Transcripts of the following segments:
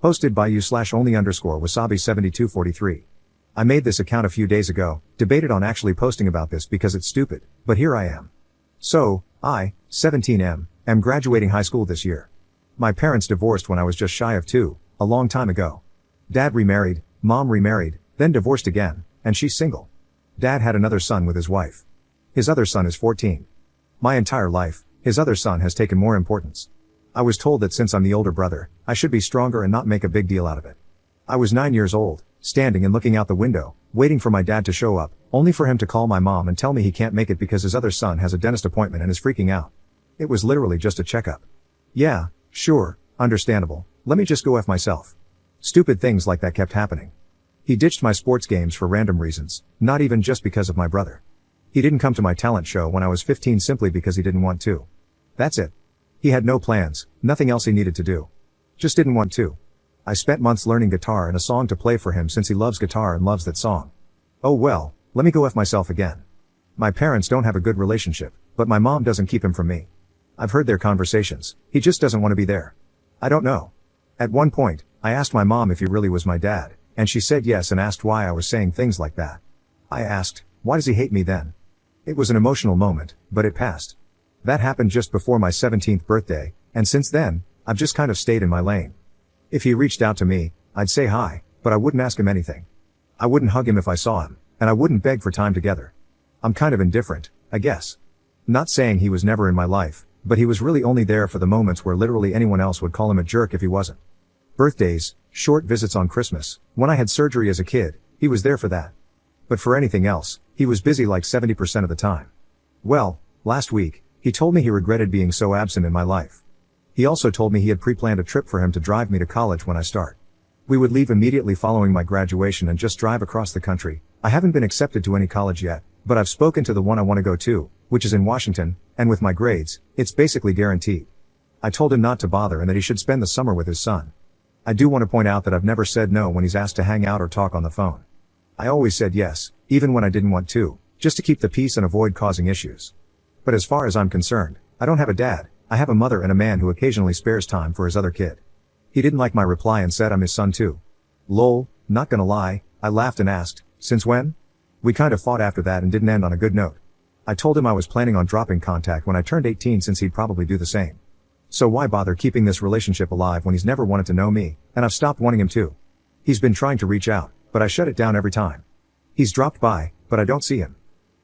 Posted by you/only_wasabi7243. I made this account a few days ago, debated on actually posting about this because it's stupid, but here I am. So, I, 17M, am graduating high school this year. My parents divorced when I was just shy of 2, a long time ago. Dad remarried, mom remarried, then divorced again, and she's single. Dad had another son with his wife. His other son is 14. My entire life, his other son has taken more importance. I was told that since I'm the older brother, I should be stronger and not make a big deal out of it. I was 9 years old, standing and looking out the window, waiting for my dad to show up, only for him to call my mom and tell me he can't make it because his other son has a dentist appointment and is freaking out. It was literally just a checkup. Yeah, sure, understandable, let me just go F myself. Stupid things like that kept happening. He ditched my sports games for random reasons, not even just because of my brother. He didn't come to my talent show when I was 15 simply because he didn't want to. That's it. He had no plans, nothing else he needed to do. Just didn't want to. I spent months learning guitar and a song to play for him since he loves guitar and loves that song. Oh well, let me go F myself again. My parents don't have a good relationship, but my mom doesn't keep him from me. I've heard their conversations, he just doesn't want to be there. I don't know. At one point, I asked my mom if he really was my dad, and she said yes and asked why I was saying things like that. I asked, why does he hate me then? It was an emotional moment, but it passed. That happened just before my 17th birthday, and since then, I've just kind of stayed in my lane. If he reached out to me, I'd say hi, but I wouldn't ask him anything. I wouldn't hug him if I saw him, and I wouldn't beg for time together. I'm kind of indifferent, I guess. Not saying he was never in my life, but he was really only there for the moments where literally anyone else would call him a jerk if he wasn't. Birthdays, short visits on Christmas, when I had surgery as a kid, he was there for that. But for anything else, he was busy like 70% of the time. Well, last week, he told me he regretted being so absent in my life. He also told me he had pre-planned a trip for him to drive me to college when I start. We would leave immediately following my graduation and just drive across the country. I haven't been accepted to any college yet, but I've spoken to the one I want to go to, which is in Washington, and with my grades, it's basically guaranteed. I told him not to bother and that he should spend the summer with his son. I do want to point out that I've never said no when he's asked to hang out or talk on the phone. I always said yes, even when I didn't want to, just to keep the peace and avoid causing issues. But as far as I'm concerned, I don't have a dad, I have a mother and a man who occasionally spares time for his other kid. He didn't like my reply and said I'm his son too. Lol, not gonna lie, I laughed and asked, since when? We kind of fought after that and didn't end on a good note. I told him I was planning on dropping contact when I turned 18 since he'd probably do the same. So why bother keeping this relationship alive when he's never wanted to know me, and I've stopped wanting him to. He's been trying to reach out, but I shut it down every time. He's dropped by, but I don't see him.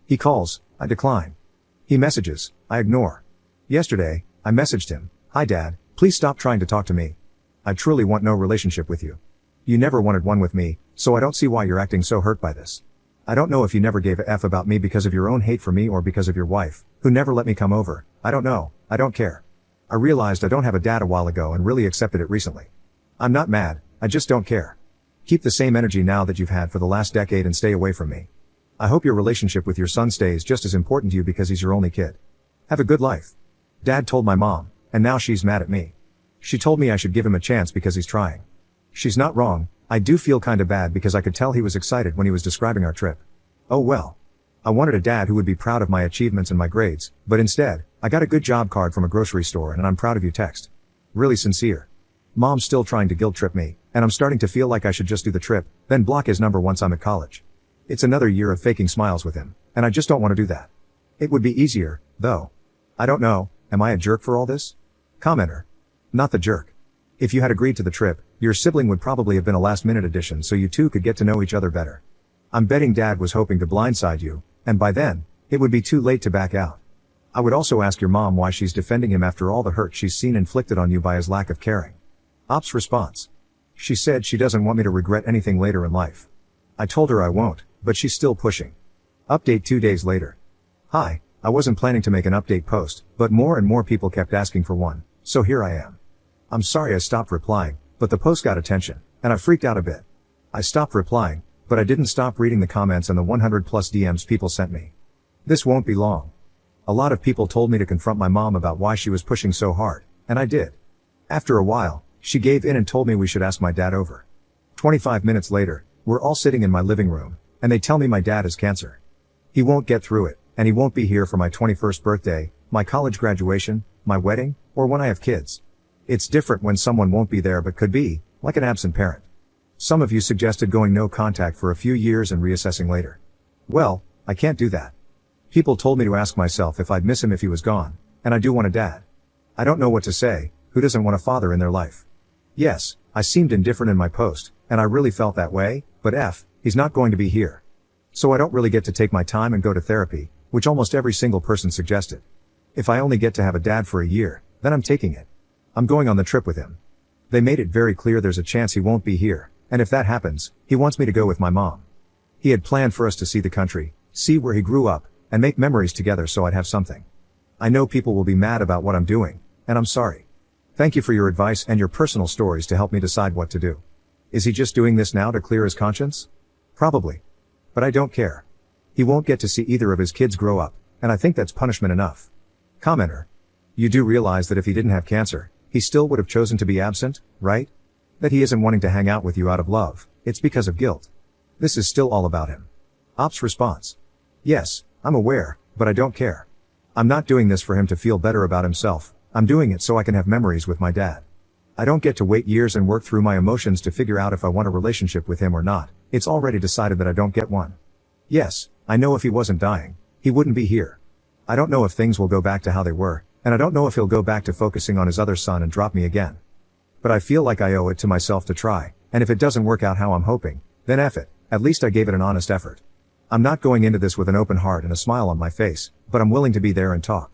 He calls, I decline. He messages, I ignore. Yesterday, I messaged him, hi dad, please stop trying to talk to me. I truly want no relationship with you. You never wanted one with me, so I don't see why you're acting so hurt by this. I don't know if you never gave a F about me because of your own hate for me or because of your wife, who never let me come over, I don't know, I don't care. I realized I don't have a dad a while ago and really accepted it recently. I'm not mad, I just don't care. Keep the same energy now that you've had for the last decade and stay away from me. I hope your relationship with your son stays just as important to you because he's your only kid. Have a good life. Dad told my mom, and now she's mad at me. She told me I should give him a chance because he's trying. She's not wrong, I do feel kinda bad because I could tell he was excited when he was describing our trip. Oh well. I wanted a dad who would be proud of my achievements and my grades, but instead, I got a good job card from a grocery store and I'm proud of you text. Really sincere. Mom's still trying to guilt trip me, and I'm starting to feel like I should just do the trip, then block his number once I'm at college. It's another year of faking smiles with him, and I just don't want to do that. It would be easier, though. I don't know, am I a jerk for all this? Commenter. Not the jerk. If you had agreed to the trip, your sibling would probably have been a last-minute addition so you two could get to know each other better. I'm betting Dad was hoping to blindside you, and by then, it would be too late to back out. I would also ask your mom why she's defending him after all the hurt she's seen inflicted on you by his lack of caring. Op's response. She said she doesn't want me to regret anything later in life. I told her I won't, but she's still pushing. Update 2 days later. Hi, I wasn't planning to make an update post, but more and more people kept asking for one, so here I am. I'm sorry I stopped replying, but the post got attention, and I freaked out a bit. I stopped replying, but I didn't stop reading the comments and the 100+ DMs people sent me. This won't be long. A lot of people told me to confront my mom about why she was pushing so hard, and I did. After a while, she gave in and told me we should ask my dad over. 25 minutes later, we're all sitting in my living room, and they tell me my dad has cancer. He won't get through it, and he won't be here for my 21st birthday, my college graduation, my wedding, or when I have kids. It's different when someone won't be there but could be, Like an absent parent. Some of you suggested going no contact for a few years and reassessing later. Well, I can't do that. People told me to ask myself if I'd miss him if he was gone, and I do want a dad. I don't know what to say. Who doesn't want a father in their life? Yes, I seemed indifferent in my post, and I really felt that way, but he's not going to be here. So I don't really get to take my time and go to therapy, which almost every single person suggested. If I only get to have a dad for a year, then I'm taking it. I'm going on the trip with him. They made it very clear there's a chance he won't be here, and if that happens, he wants me to go with my mom. He had planned for us to see the country, see where he grew up, and make memories together so I'd have something. I know people will be mad about what I'm doing, and I'm sorry. Thank you for your advice and your personal stories to help me decide what to do. Is he just doing this now to clear his conscience? Probably. But I don't care. He won't get to see either of his kids grow up, and I think that's punishment enough. Commenter. You do realize that if he didn't have cancer, he still would have chosen to be absent, right? That he isn't wanting to hang out with you out of love, it's because of guilt. This is still all about him. Op's response. Yes, I'm aware, but I don't care. I'm not doing this for him to feel better about himself, I'm doing it so I can have memories with my dad. I don't get to wait years and work through my emotions to figure out if I want a relationship with him or not, it's already decided that I don't get one. Yes, I know if he wasn't dying, he wouldn't be here. I don't know if things will go back to how they were, and I don't know if he'll go back to focusing on his other son and drop me again. But I feel like I owe it to myself to try, and if it doesn't work out how I'm hoping, then F it, at least I gave it an honest effort. I'm not going into this with an open heart and a smile on my face, but I'm willing to be there and talk.